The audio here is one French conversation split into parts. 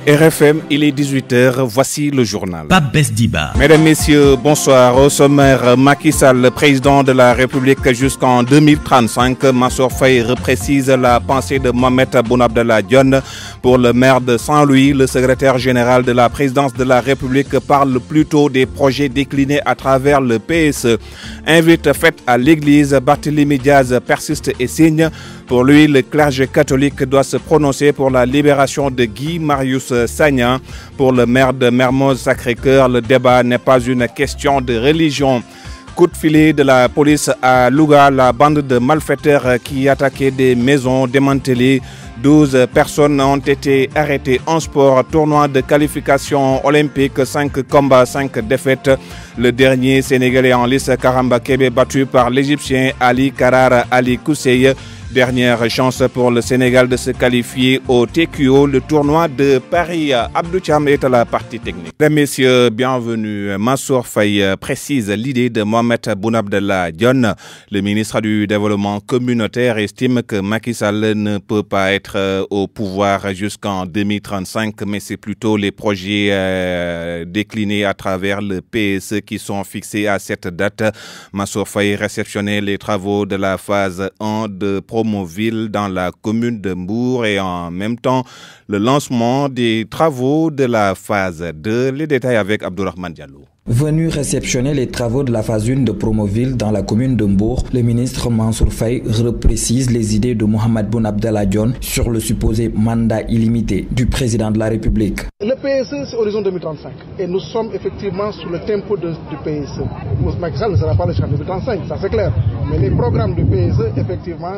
RFM, il est 18h, voici le journal. Pape Besdiba. Mesdames, Messieurs, bonsoir. Au sommaire, Macky Sall, président de la République jusqu'en 2035. Mansour Faye reprécise la pensée de Mohamed Boun Abdallah Dionne. Pour le maire de Saint-Louis, le secrétaire général de la présidence de la République parle plutôt des projets déclinés à travers le PSE. Invite faite à l'église, Barthélémy Diaz persiste et signe. Pour lui, le clergé catholique doit se prononcer pour la libération de Guy Marius Sagna. Pour le maire de Mermoz-Sacré-Cœur, le débat n'est pas une question de religion. Coup de filet de la police à Louga, la bande de malfaiteurs qui attaquaient des maisons démantelées. 12 personnes ont été arrêtées en sport. Tournoi de qualification olympique, 5 combats, 5 défaites. Le dernier Sénégalais en lice, Karamba Kébé, battu par l'Égyptien Ali Karar Ali Koussey. Dernière chance pour le Sénégal de se qualifier au TQO, le tournoi de Paris. Abdou Thiam est à la partie technique. Mesdames, Messieurs, bienvenue. Mansour Faye précise l'idée de Mohamed Boun Abdallah Dionne. Le ministre du Développement communautaire estime que Macky Sall ne peut pas être au pouvoir jusqu'en 2035, mais c'est plutôt les projets déclinés à travers le PSE qui sont fixés à cette date. Mansour Faye réceptionnait les travaux de la phase 1 de Promoville dans la commune de Mbour et en même temps le lancement des travaux de la phase 2. Les détails avec Abdourahmane Diallo. Venu réceptionner les travaux de la phase 1 de Promoville dans la commune de Mbour, le ministre Mansour Faye reprécise les idées de Mohamed Boun Abdallah Dionne sur le supposé mandat illimité du président de la République. Le PSE, c'est horizon 2035 et nous sommes effectivement sur le tempo du PSE. Macky Sall ne sera pas le chef en 2035, ça c'est clair. Mais les programmes du PSE, effectivement,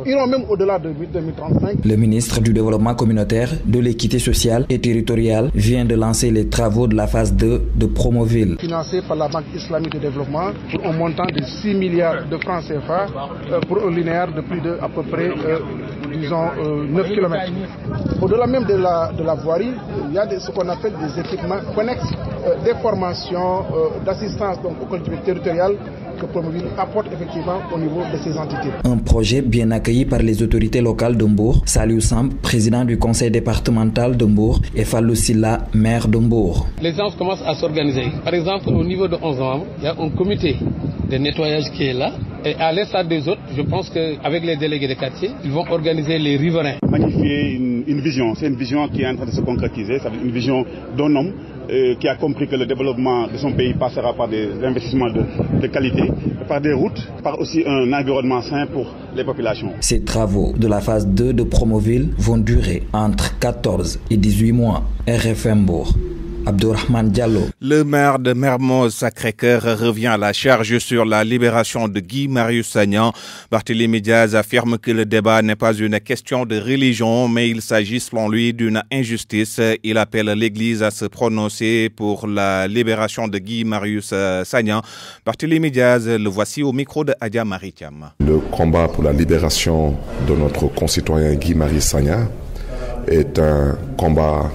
iront même au-delà de 2035. Le ministre du Développement communautaire, de l'équité sociale et territoriale vient de lancer les travaux de la phase 2 de Promoville. Financé par la Banque islamique de développement pour un montant de 6 milliards de francs CFA pour un linéaire de plus de à peu près, disons, 9 km. Au-delà même de la voirie, il y a ce qu'on appelle des équipements connexes, des formations d'assistance aux collectivités territoriales que Promoville apporte effectivement au niveau de ces entités. Un projet bien accueilli par les autorités locales de Mbour, Saliou Samb, président du conseil départemental de Mbour, et Fallou Silla, maire de Mbour. Les gens commencent à s'organiser. Par exemple, au niveau de 11 membres, il y a un comité de nettoyage qui est là. Et à l'instar des autres, je pense qu'avec les délégués de quartier, ils vont organiser les riverains. Magnifier une vision, c'est une vision qui est en train de se concrétiser, c'est une vision d'un homme qui a compris que le développement de son pays passera par des investissements de qualité, par des routes, par aussi un environnement sain pour les populations. Ces travaux de la phase 2 de Promoville vont durer entre 14 et 18 mois. RFM Mbour. Abdourahmane Diallo. Le maire de Mermoz-Sacré-Cœur revient à la charge sur la libération de Guy Marius Sagna. Barthélémy Diaz affirme que le débat n'est pas une question de religion, mais il s'agit selon lui d'une injustice. Il appelle l'Église à se prononcer pour la libération de Guy Marius Sagna. Barthélémy Diaz, le voici au micro de Adja Maritiam. Le combat pour la libération de notre concitoyen Guy Marius Sagna est un combat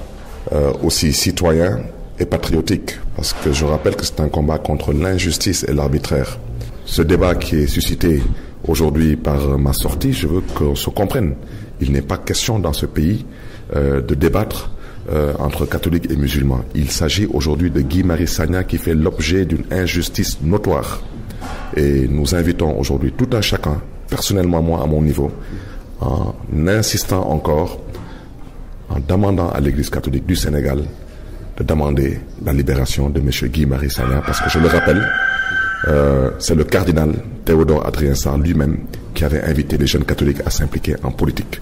aussi citoyen et patriotique, parce que je rappelle que c'est un combat contre l'injustice et l'arbitraire. Ce débat qui est suscité aujourd'hui par ma sortie, je veux qu'on se comprenne. Il n'est pas question dans ce pays de débattre entre catholiques et musulmans. Il s'agit aujourd'hui de Guy Marius Sagna qui fait l'objet d'une injustice notoire. Et nous invitons aujourd'hui tout un chacun, personnellement moi à mon niveau, en insistant encore, en demandant à l'Église catholique du Sénégal de demander la libération de M. Guy Marius Sagna, parce que je le rappelle, c'est le cardinal Théodore Adrien Sarr lui-même qui avait invité les jeunes catholiques à s'impliquer en politique.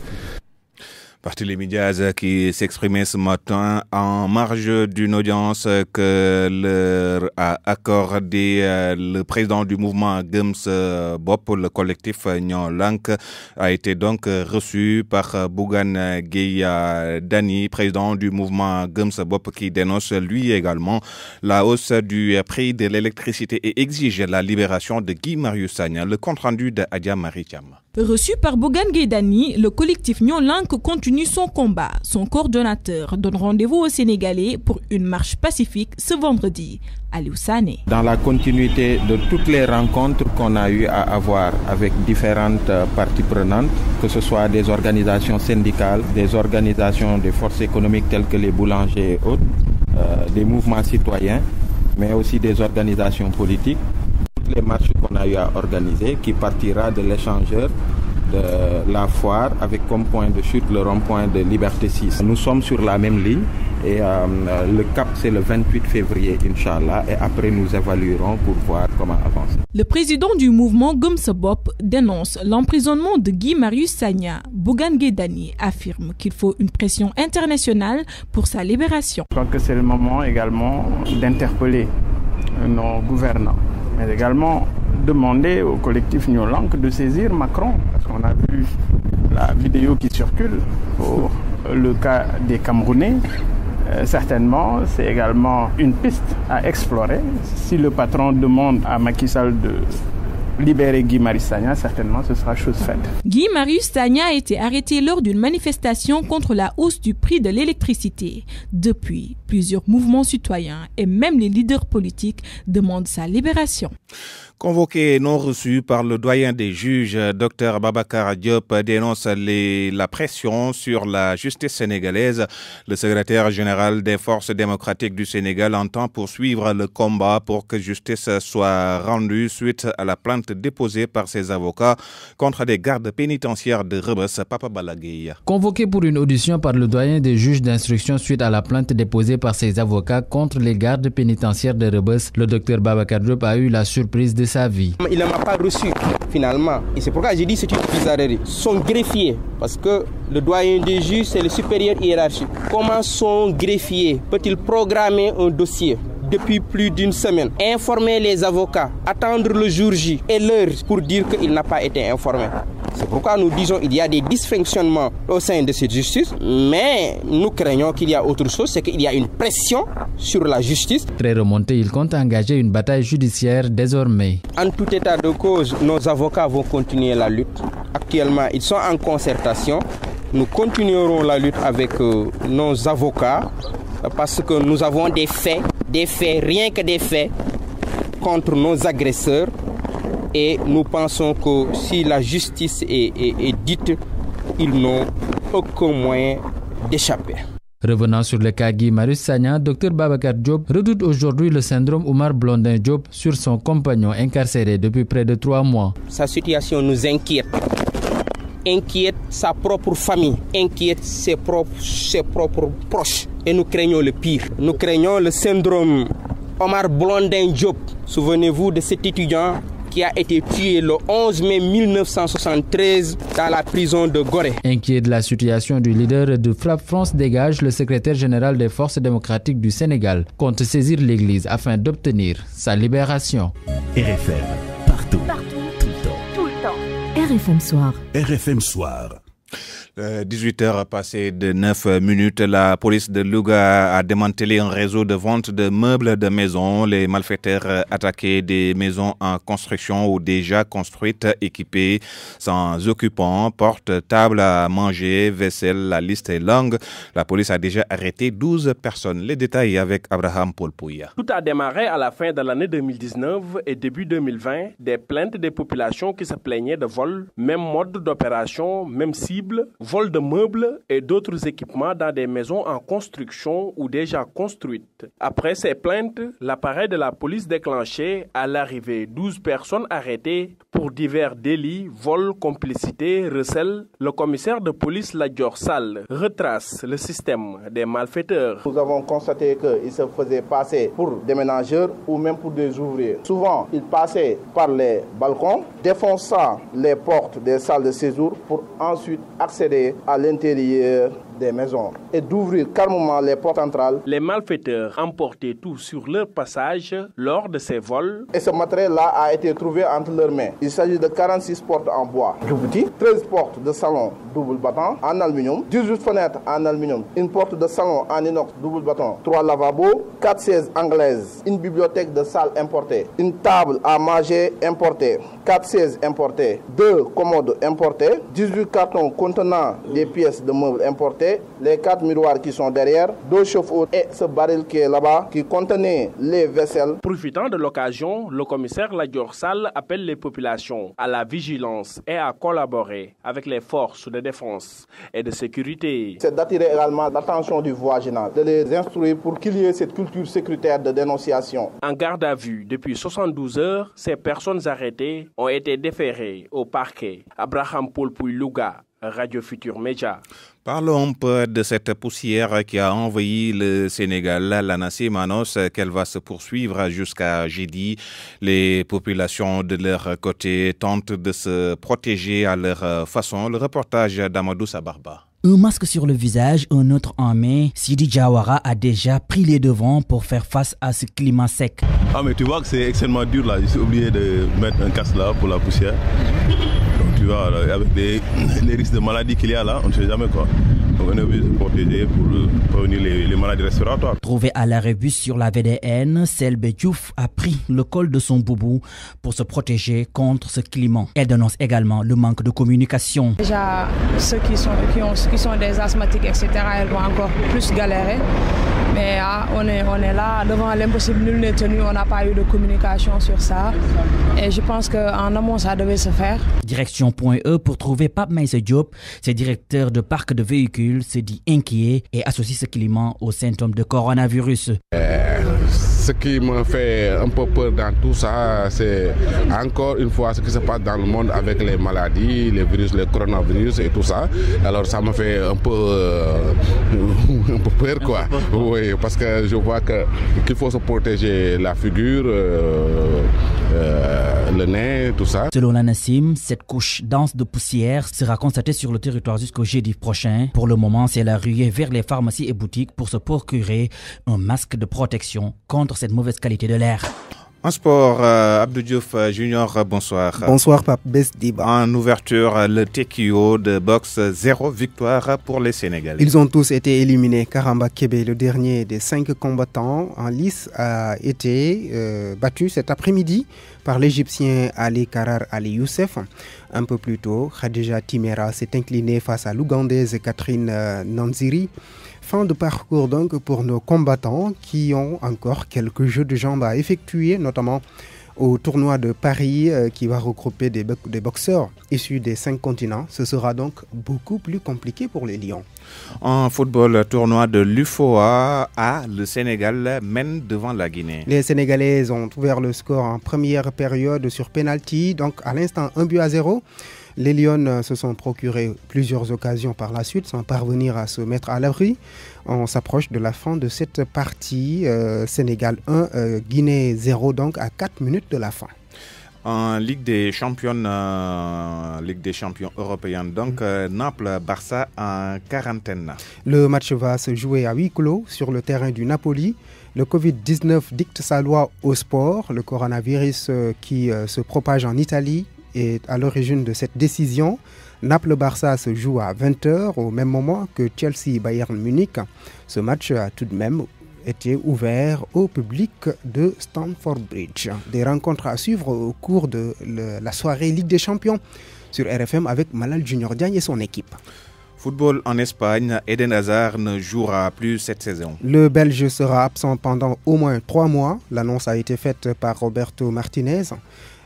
Barthélémy Diaz qui s'exprimait ce matin en marge d'une audience que leur a accordé le président du mouvement Gems Bop, le collectif Nyon Lank, a été donc reçu par Bougane Gueye Dany, président du mouvement Gems Bop, qui dénonce lui également la hausse du prix de l'électricité et exige la libération de Guy Marius Sagna. Le compte rendu de Adja Maritiam. Reçu par Bougane Gueye Dany, le collectif Noo Lank continue son combat. Son coordonnateur donne rendez-vous aux Sénégalais pour une marche pacifique ce vendredi. Aliou Sané. Dans la continuité de toutes les rencontres qu'on a eu à avoir avec différentes parties prenantes, que ce soit des organisations syndicales, des organisations des forces économiques telles que les boulangers et autres, des mouvements citoyens, mais aussi des organisations politiques. Toutes les marches qu'on a eu à organiser, qui partira de l'échangeur de la foire avec comme point de chute le rond-point de Liberté 6. Nous sommes sur la même ligne et le cap c'est le 28 février Inch'Allah et après nous évaluerons pour voir comment avancer. Le président du mouvement Gëm Sa Bopp dénonce l'emprisonnement de Guy Marius Sagna. Bougane Gueye Dany affirme qu'il faut une pression internationale pour sa libération. Je crois que c'est le moment également d'interpeller nos gouvernants, mais également demander au collectif Noo Lank de saisir Macron, parce qu'on a vu la vidéo qui circule pour le cas des Camerounais. Certainement, c'est également une piste à explorer. Si le patron demande à Macky Sall de libérer Guy Marius Sagna, certainement ce sera chose faite. Guy Marius Sagna a été arrêté lors d'une manifestation contre la hausse du prix de l'électricité. Depuis, plusieurs mouvements citoyens et même les leaders politiques demandent sa libération. Convoqué et non reçu par le doyen des juges, Dr Babacar Diop dénonce la pression sur la justice sénégalaise. Le secrétaire général des forces démocratiques du Sénégal entend poursuivre le combat pour que justice soit rendue suite à la plainte déposée par ses avocats contre des gardes pénitentiaires de Rebeuss. Papa Balagueye. Convoqué pour une audition par le doyen des juges d'instruction suite à la plainte déposée par ses avocats contre les gardes pénitentiaires de Rebeuss, le docteur Babacar Diop a eu la surprise de sa vie. Il ne m'a pas reçu finalement et c'est pourquoi j'ai dit c'est une bizarrerie. Son greffier, parce que le doyen des juges c'est le supérieur hiérarchique. Comment son greffier peut-il programmer un dossier depuis plus d'une semaine, informer les avocats, attendre le jour J et l'heure pour dire qu'il n'a pas été informé? C'est pourquoi nous disons qu'il y a des dysfonctionnements au sein de cette justice, mais nous craignons qu'il y a autre chose, c'est qu'il y a une pression sur la justice. Très remonté, il compte engager une bataille judiciaire désormais. En tout état de cause, nos avocats vont continuer la lutte. Actuellement, ils sont en concertation. Nous continuerons la lutte avec nos avocats parce que nous avons des faits, rien que des faits contre nos agresseurs. Et nous pensons que si la justice est dite, ils n'ont aucun moyen d'échapper. Revenant sur le cas Guy Marius Sagna, Dr Babacar Diop redoute aujourd'hui le syndrome Omar Blondin Diop sur son compagnon incarcéré depuis près de 3 mois. Sa situation nous inquiète. Inquiète sa propre famille, inquiète ses propres proches. Et nous craignons le pire. Nous craignons le syndrome Omar Blondin Diop. Souvenez-vous de cet étudiant qui a été tué le 11 mai 1973 dans la prison de Gorée. Inquiet de la situation du leader de Frappe France Dégage, le secrétaire général des forces démocratiques du Sénégal compte saisir l'Église afin d'obtenir sa libération. RFM, partout, tout le temps. RFM Soir. RFM Soir. 18h passées de 9 minutes, la police de Louga a démantelé un réseau de vente de meubles de maison. Les malfaiteurs attaquaient des maisons en construction ou déjà construites, équipées, sans occupants, portes, tables à manger, vaisselle, la liste est longue. La police a déjà arrêté 12 personnes. Les détails avec Abraham Paul-Pouya. Tout a démarré à la fin de l'année 2019 et début 2020. Des plaintes des populations qui se plaignaient de vols, même mode d'opération, même cible, vol de meubles et d'autres équipements dans des maisons en construction ou déjà construites. Après ces plaintes, l'appareil de la police déclenché à l'arrivée 12 personnes arrêtées pour divers délits, vol, complicité, recel. Le commissaire de police Ladjor Sall retrace le système des malfaiteurs. Nous avons constaté qu'ils se faisaient passer pour des ménageurs ou même pour des ouvriers. Souvent, ils passaient par les balcons, défonçant les portes des salles de séjour pour ensuite accéder à l'intérieur des maisons et d'ouvrir calmement les portes centrales. Les malfaiteurs emportaient tout sur leur passage lors de ces vols. Et ce matériel-là a été trouvé entre leurs mains. Il s'agit de 46 portes en bois Djibouti, 13 portes de salon double battant en aluminium, 18 fenêtres en aluminium, une porte de salon en inox double battant, 3 lavabos, 4 chaises anglaises, une bibliothèque de salle importée, une table à manger importée, 4 chaises importées, 2 commodes importées, 18 cartons contenant des pièces de meubles importées, les 4 miroirs qui sont derrière, 2 chauffe-eau et ce baril qui est là-bas qui contenait les vaisselles. Profitant de l'occasion, le commissaire Ladior Sall appelle les populations à la vigilance et à collaborer avec les forces de défense et de sécurité. C'est d'attirer également l'attention du voisinage, de les instruire pour qu'il y ait cette culture sécuritaire de dénonciation. En garde à vue depuis 72 heures, ces personnes arrêtées ont été déférées au parquet. Abraham Paul Pouy-Louga, Radio Futur Média. Parlons un peu de cette poussière qui a envahi le Sénégal. La NACIM annonce qu'elle va se poursuivre jusqu'à jeudi. Les populations de leur côté tentent de se protéger à leur façon. Le reportage d'Amadou Sabarba. Un masque sur le visage, un autre en main, Sidi Diawara a déjà pris les devants pour faire face à ce climat sec. Ah mais tu vois que c'est extrêmement dur là, j'ai oublié de mettre un casque là pour la poussière. Donc tu vois, avec les risques de maladies qu'il y a là, on ne sait jamais quoi. Donc on est obligé de se protéger pour prévenir les maladies respiratoires. Trouvé à l'arrêt bus sur la VDN, Selbe Diouf a pris le col de son boubou pour se protéger contre ce climat. Elle dénonce également le manque de communication. Déjà, ceux qui sont des asthmatiques, etc., elles vont encore plus galérer. Mais on est là, devant l'impossible, nul n'est tenu, on n'a pas eu de communication sur ça. Et je pense qu'en amont, ça devait se faire. Direction Point E pour trouver Pape Maïse Diop, c'est directeur de parc de véhicules, se dit inquiet et associe ce climat aux symptômes de coronavirus. Ce qui me fait un peu peur dans tout ça, c'est encore une fois ce qui se passe dans le monde avec les maladies, les virus, les coronavirus et tout ça. Alors ça me fait un peu peur quoi. Oui, parce que je vois qu'il faut se protéger la figure, le nez, tout ça. Selon la NACIM, cette couche dense de poussière sera constatée sur le territoire jusqu'au jeudi prochain. Pour le moment, c'est la ruée vers les pharmacies et boutiques pour se procurer un masque de protection contre cette mauvaise qualité de l'air. En sport, Abdou Diouf Junior, bonsoir. Bonsoir Pape Besdib. En ouverture, le TKO de boxe, 0 victoire pour les Sénégalais. Ils ont tous été éliminés. Karamba Kébé, le dernier des 5 combattants en lice, a été battu cet après-midi par l'Égyptien Ali Karar Ali Youssef. Un peu plus tôt, Khadija Timera s'est inclinée face à l'Ougandaise Catherine Nanziri. Fin de parcours donc pour nos combattants qui ont encore quelques jeux de jambes à effectuer, notamment au tournoi de Paris qui va regrouper des boxeurs issus des 5 continents. Ce sera donc beaucoup plus compliqué pour les Lions. En football, tournoi de l'UFOA, le Sénégal mène devant la Guinée. Les Sénégalais ont ouvert le score en première période sur penalty, donc à l'instant 1-0. Les Lions se sont procurés plusieurs occasions par la suite sans parvenir à se mettre à l'abri. On s'approche de la fin de cette partie. Sénégal 1, Guinée 0 donc à 4 minutes de la fin. En Ligue des Champions européenne, donc Naples-Barça en quarantaine. Le match va se jouer à huis clos sur le terrain du Napoli. Le Covid-19 dicte sa loi au sport. Le coronavirus qui se propage en Italie est à l'origine de cette décision. Naples-Barça se joue à 20h au même moment que Chelsea-Bayern Munich. Ce match a tout de même été ouvert au public de Stamford Bridge. Des rencontres à suivre au cours de la soirée Ligue des Champions sur RFM avec Malal Junior Diagne et son équipe. Football en Espagne, Eden Hazard ne jouera plus cette saison. Le Belge sera absent pendant au moins 3 mois. L'annonce a été faite par Roberto Martinez.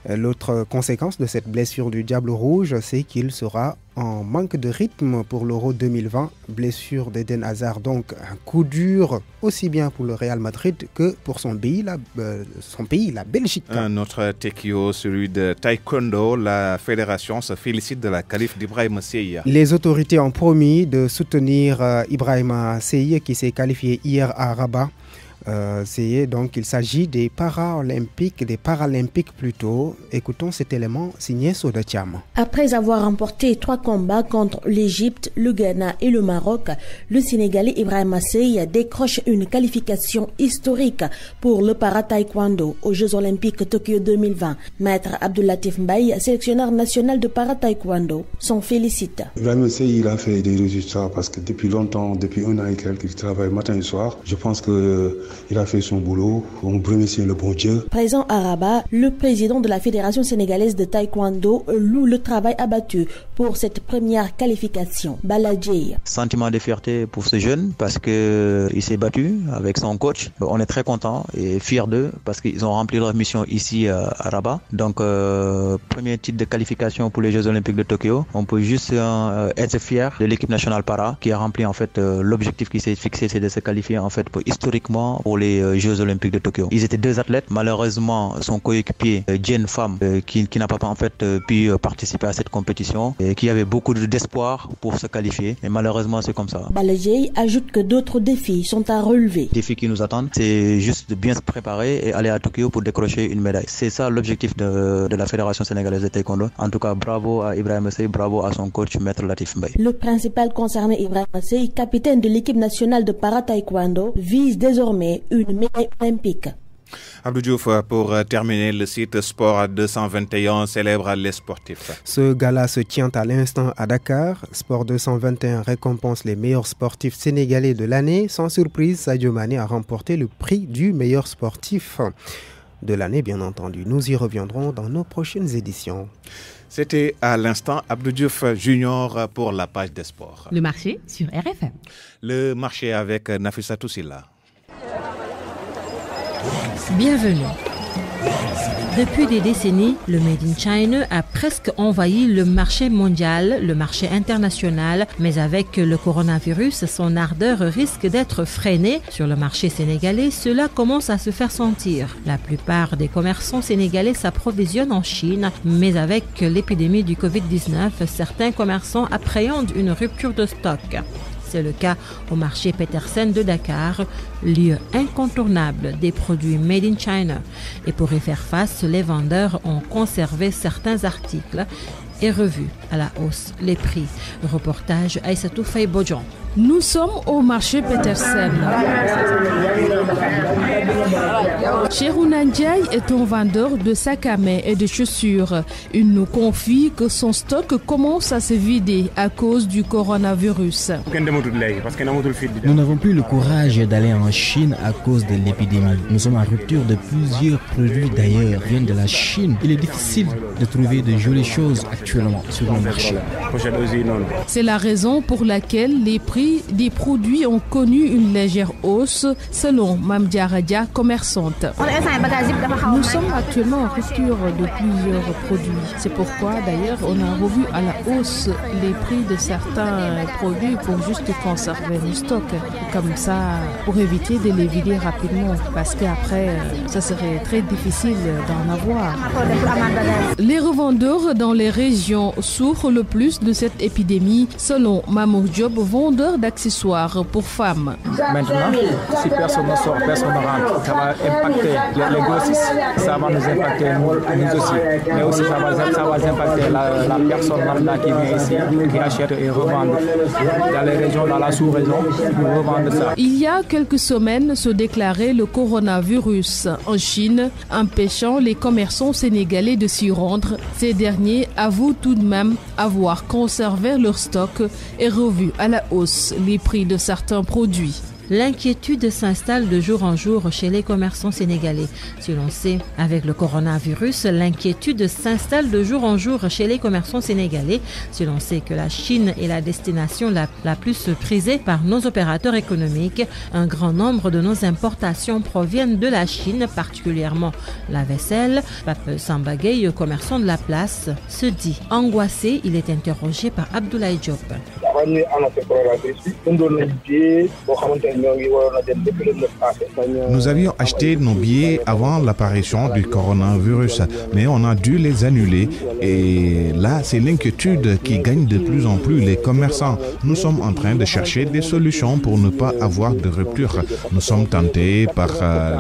L'autre conséquence de cette blessure du Diable Rouge, c'est qu'il sera en manque de rythme pour l'Euro 2020. Blessure d'Eden Hazard, donc un coup dur aussi bien pour le Real Madrid que pour son pays, la Belgique. Un autre TKO, celui de Taekwondo. La fédération se félicite de la qualif d'Ibrahima Seye. Les autorités ont promis de soutenir Ibrahima Seye qui s'est qualifié hier à Rabat. Donc il s'agit des Paralympiques plutôt. Écoutons cet élément signé Soda Thiam. Après avoir remporté 3 combats contre l'Égypte, le Ghana et le Maroc, le Sénégalais Ibrahima Seye décroche une qualification historique pour le para-taekwondo aux Jeux Olympiques Tokyo 2020. Maître Abdoulatif Mbaye, sélectionneur national de para-taekwondo, s'en félicite. Ibrahima Seye, il a fait des résultats parce que depuis longtemps, depuis 1 an et quelques, il travaille matin et soir. Je pense qu'il a fait son boulot. On remercie le bon Dieu. Présent à Rabat, le président de la Fédération sénégalaise de taekwondo loue le travail abattu pour cette première qualification. Baladjei. Sentiment de fierté pour ce jeune parce qu'il s'est battu avec son coach. On est très content et fiers d'eux parce qu'ils ont rempli leur mission ici à Rabat. Donc, premier titre de qualification pour les Jeux Olympiques de Tokyo. On peut juste être fier de l'équipe nationale para qui a rempli en fait l'objectif qui s'est fixé, c'est de se qualifier en fait historiquement pour les Jeux Olympiques de Tokyo. Ils étaient 2 athlètes. Malheureusement, son coéquipier Jen Pham qui n'a pas en fait pu participer à cette compétition et qui avait beaucoup d'espoir pour se qualifier. Et malheureusement, c'est comme ça. Baladjei ajoute que d'autres défis sont à relever. Les défis qui nous attendent, c'est juste de bien se préparer et aller à Tokyo pour décrocher une médaille. C'est ça l'objectif de la Fédération sénégalaise de taekwondo. En tout cas, bravo à Ibrahima Seye, bravo à son coach, Maître Latif Mbaye. Le principal concerné, Ibrahima Seye, capitaine de l'équipe nationale de para-taekwondo, vise désormais une médaille olympique. Abdou Diouf, pour terminer, le site Sport 221 célèbre les sportifs. Ce gala se tient à l'instant à Dakar. Sport 221 récompense les meilleurs sportifs sénégalais de l'année. Sans surprise, Sadio Mané a remporté le prix du meilleur sportif de l'année, bien entendu. Nous y reviendrons dans nos prochaines éditions. C'était à l'instant Abdou Diouf Junior pour la page des sports. Le marché sur RFM. Le marché avec Nafissatou Silla. Bienvenue. Depuis des décennies, le Made in China a presque envahi le marché mondial, le marché international, mais avec le coronavirus, son ardeur risque d'être freinée. Sur le marché sénégalais, cela commence à se faire sentir. La plupart des commerçants sénégalais s'approvisionnent en Chine, mais avec l'épidémie du Covid-19, certains commerçants appréhendent une rupture de stock. C'est le cas au marché Petersen de Dakar, lieu incontournable des produits Made in China. Et pour y faire face, les vendeurs ont conservé certains articles et revu à la hausse les prix. Reportage Aïssatou Faye Bodjon. Nous sommes au marché Petersen. Cherouna Ndiaye est un vendeur de sacs à main et de chaussures. Il nous confie que son stock commence à se vider à cause du coronavirus. Nous n'avons plus le courage d'aller en Chine à cause de l'épidémie. Nous sommes en rupture de plusieurs produits d'ailleurs viennent de la Chine. Il est difficile de trouver de jolies choses actuellement sur le marché. C'est la raison pour laquelle les prix des produits ont connu une légère hausse, selon Mamdia Radia, commerçante. Nous sommes actuellement en rupture de plusieurs produits. C'est pourquoi d'ailleurs on a revu à la hausse les prix de certains produits pour juste conserver le stock. Comme ça, pour éviter de les vider rapidement, parce qu'après, ça serait très difficile d'en avoir. Les revendeurs dans les régions souffrent le plus de cette épidémie, selon Mamour Diop, vendeur d'accessoires pour femmes. Maintenant, si personne ne sort, personne ne rentre, ça va impacter les grossistes, ça va nous impacter nous aussi. Mais aussi ça va impacter la personne lambda qui vient ici, qui achète et revend dans les régions, dans la sous-région, pour revendre ça. Il y a quelques semaines se déclarait le coronavirus en Chine, empêchant les commerçants sénégalais de s'y rendre. Ces derniers avouent tout de même avoir conservé leur stock et revu à la hausse les prix de certains produits. L'inquiétude s'installe de jour en jour chez les commerçants sénégalais. Si l'on sait, avec le coronavirus, l'inquiétude s'installe de jour en jour chez les commerçants sénégalais. Si l'on sait que la Chine est la destination la plus prisée par nos opérateurs économiques, un grand nombre de nos importations proviennent de la Chine, particulièrement la vaisselle. Pape Sambagay, commerçant de la place, se dit angoissé. Il est interrogé par Abdoulaye Diop. avant ñuy annoncer coronavirus bi jëndoon nañ billet boo xamante ne ñoo ngi waroon a dem depuis le 9 passé. Nous avions acheté nos billets avant l'apparition du coronavirus, mais on a dû les annuler. Et là, c'est l'inquiétude qui gagne de plus en plus les commerçants. Nous sommes en train de chercher des solutions pour ne pas avoir de rupture. Nous sommes tentés par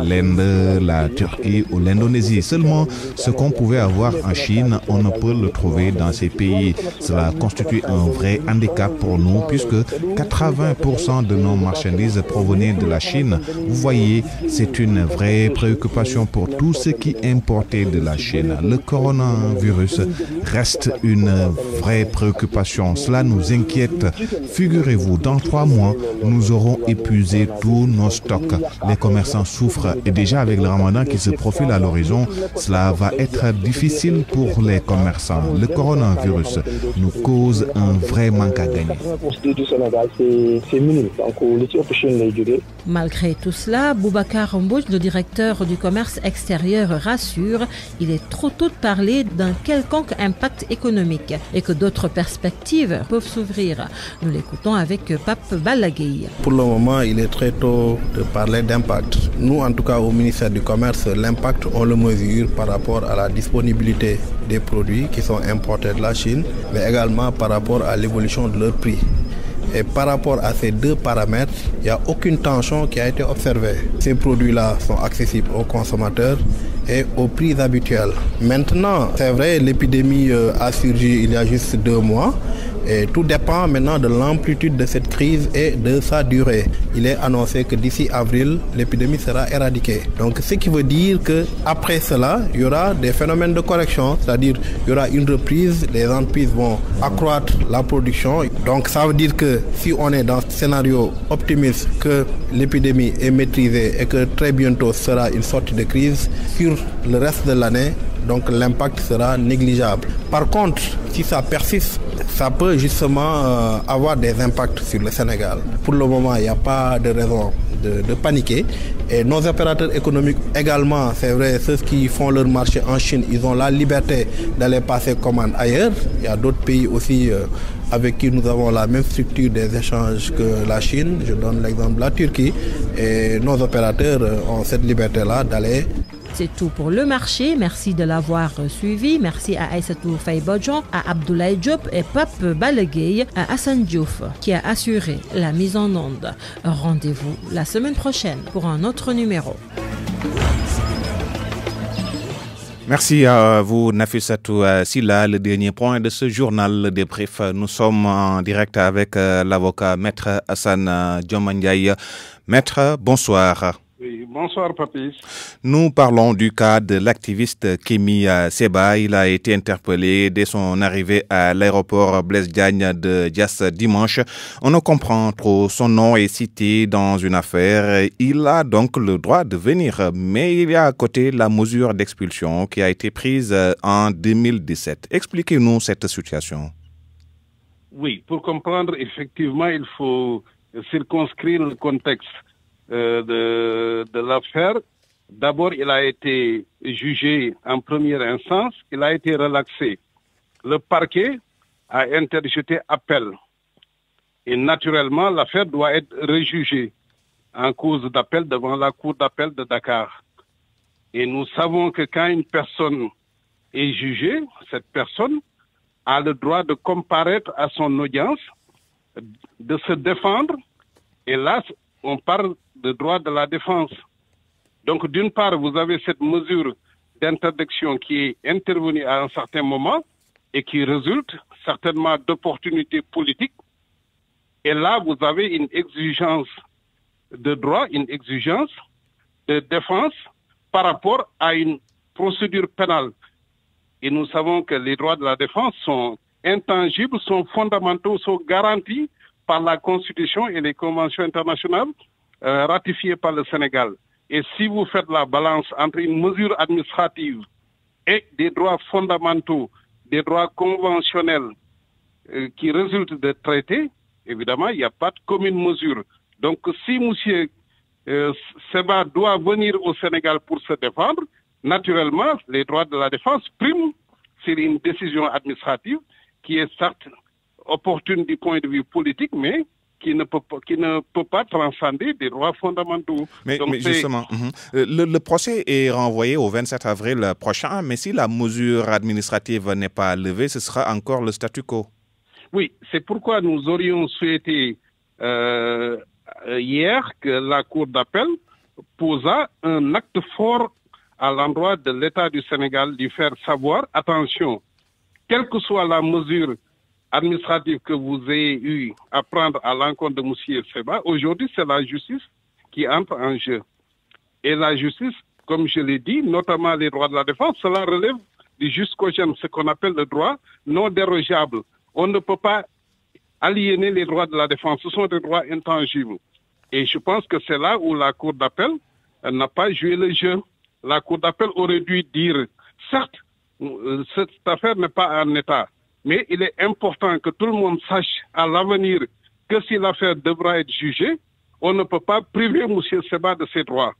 l'Inde, la Turquie ou l'Indonésie. Seulement, ce qu'on pouvait avoir en Chine, on ne peut le trouver dans ces pays. Cela constitue un vrai handicap pour nous puisque 80% de nos marchandises provenaient de la Chine. Vous voyez, c'est une vraie préoccupation pour tous ceux qui importaient de la Chine. Le coronavirus reste une vraie préoccupation. Cela nous inquiète. Figurez-vous, dans 3 mois, nous aurons épuisé tous nos stocks. Les commerçants souffrent et déjà avec le ramadan qui se profile à l'horizon, cela va être difficile pour les commerçants. Le coronavirus nous cause un vrai manque à gagner. Malgré tout cela, Boubacar Mbouch, le directeur du commerce extérieur, rassure, il est trop tôt de parler d'un quelconque impact économique et que d'autres perspectives peuvent s'ouvrir. Nous l'écoutons avec Pape Balagueye. Pour le moment, il est très tôt de parler d'impact. Nous, en tout cas au ministère du Commerce, l'impact, on le mesure par rapport à la disponibilité des produits qui sont importés de la Chine, mais également par rapport à l'évolution de leur prix. Et par rapport à ces 2 paramètres, il n'y a aucune tension qui a été observée. Ces produits-là sont accessibles aux consommateurs et aux prix habituels. Maintenant, c'est vrai, l'épidémie a surgi il y a juste 2 mois. Et tout dépend maintenant de l'amplitude de cette crise et de sa durée. Il est annoncé que d'ici avril, l'épidémie sera éradiquée. Donc ce qui veut dire qu'après cela, il y aura des phénomènes de correction, c'est-à-dire il y aura une reprise, les entreprises vont accroître la production. Donc ça veut dire que si on est dans ce scénario optimiste que l'épidémie est maîtrisée et que très bientôt sera une sortie de crise, sur le reste de l'année, donc l'impact sera négligeable. Par contre, si ça persiste, ça peut justement avoir des impacts sur le Sénégal. Pour le moment, il n'y a pas de raison de paniquer. Et nos opérateurs économiques également, c'est vrai, ceux qui font leur marché en Chine, ils ont la liberté d'aller passer commande ailleurs. Il y a d'autres pays aussi avec qui nous avons la même structure des échanges que la Chine. Je donne l'exemple de la Turquie. Et nos opérateurs ont cette liberté-là d'aller. C'est tout pour le marché. Merci de l'avoir suivi. Merci à Aïssatou Faye-Bodjon, à Abdoulaye Diop et Pape Balagueye, à Hassan Diouf qui a assuré la mise en onde. Rendez-vous la semaine prochaine pour un autre numéro. Merci à vous, Nafissatou Silla. Le dernier point de ce journal, le débrief. Nous sommes en direct avec l'avocat Maître Hassan Diomandjaye. Maître, bonsoir. Oui, bonsoir Papis. Nous parlons du cas de l'activiste Kémi Seba. Il a été interpellé dès son arrivée à l'aéroport Blaise Diagne de Diass dimanche. On ne comprend trop. Son nom est cité dans une affaire. Il a donc le droit de venir. Mais il y a à côté la mesure d'expulsion qui a été prise en 2017. Expliquez-nous cette situation. Oui, pour comprendre, effectivement, il faut circonscrire le contexte de l'affaire. D'abord, il a été jugé en première instance, il a été relaxé. Le parquet a interjeté appel. Et naturellement, l'affaire doit être rejugée en cause d'appel devant la cour d'appel de Dakar. Et nous savons que quand une personne est jugée, cette personne a le droit de comparaître à son audience, de se défendre. Et là, on parle de droit de la défense. Donc, d'une part, vous avez cette mesure d'interdiction qui est intervenue à un certain moment et qui résulte certainement d'opportunités politiques. Et là, vous avez une exigence de droit, une exigence de défense par rapport à une procédure pénale. Et nous savons que les droits de la défense sont intangibles, sont fondamentaux, sont garantis par la Constitution et les conventions internationales ratifiées par le Sénégal. Et si vous faites la balance entre une mesure administrative et des droits fondamentaux, des droits conventionnels qui résultent des traités, évidemment, il n'y a pas de commune mesure. Donc, si M. Seba doit venir au Sénégal pour se défendre, naturellement, les droits de la défense priment sur une décision administrative qui est certes opportune du point de vue politique, mais qui ne peut pas transcender des droits fondamentaux. Mais justement, le procès est renvoyé au 27 avril prochain, mais si la mesure administrative n'est pas levée, ce sera encore le statu quo. Oui, c'est pourquoi nous aurions souhaité hier que la Cour d'appel posa un acte fort à l'endroit de l'État du Sénégal, lui faire savoir, attention, quelle que soit la mesure administrative que vous ayez eu à prendre à l'encontre de M. Seba, aujourd'hui c'est la justice qui entre en jeu. Et la justice, comme je l'ai dit, notamment les droits de la défense, cela relève du jus cogent, ce qu'on appelle le droit non dérogeable. On ne peut pas aliéner les droits de la défense, ce sont des droits intangibles. Et je pense que c'est là où la Cour d'appel n'a pas joué le jeu. La Cour d'appel aurait dû dire, certes, cette affaire n'est pas en état, mais il est important que tout le monde sache à l'avenir que si l'affaire devra être jugée, on ne peut pas priver M. Seba de ses droits.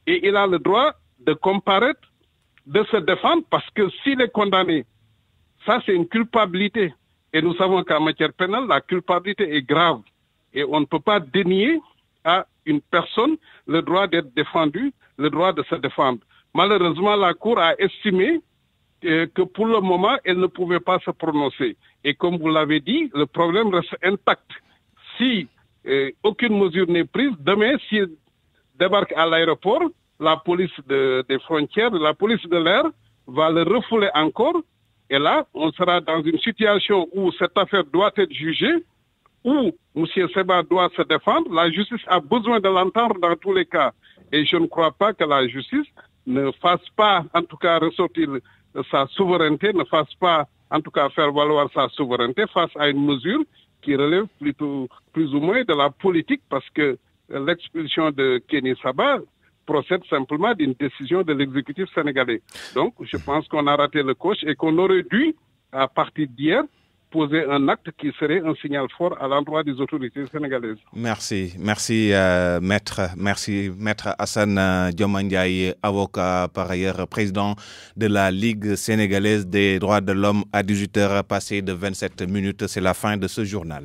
Et il a le droit de comparaître, de se défendre, parce que s'il est condamné, ça c'est une culpabilité. Et nous savons qu'en matière pénale, la culpabilité est grave. Et on ne peut pas dénier à une personne le droit d'être défendue, le droit de se défendre. Malheureusement, la Cour a estimé que pour le moment, elle ne pouvait pas se prononcer. Et comme vous l'avez dit, le problème reste intact. Si aucune mesure n'est prise, demain, s'il débarque à l'aéroport, la police des frontières, la police de l'air va le refouler encore. Et là, on sera dans une situation où cette affaire doit être jugée, où M. Seba doit se défendre. La justice a besoin de l'entendre dans tous les cas. Et je ne crois pas que la justice ne fasse pas, en tout cas, ressortir sa souveraineté, ne fasse pas, en tout cas, faire valoir sa souveraineté face à une mesure qui relève plutôt, plus ou moins de la politique, parce que l'expulsion de Kenny Saba procède simplement d'une décision de l'exécutif sénégalais. Donc, je pense qu'on a raté le coche et qu'on aurait dû, à partir d'hier, poser un acte qui serait un signal fort à l'endroit des autorités sénégalaises. Merci, maître Hassan Diomandjaye, avocat par ailleurs président de la Ligue sénégalaise des droits de l'homme à 18h passées de 27 minutes. C'est la fin de ce journal.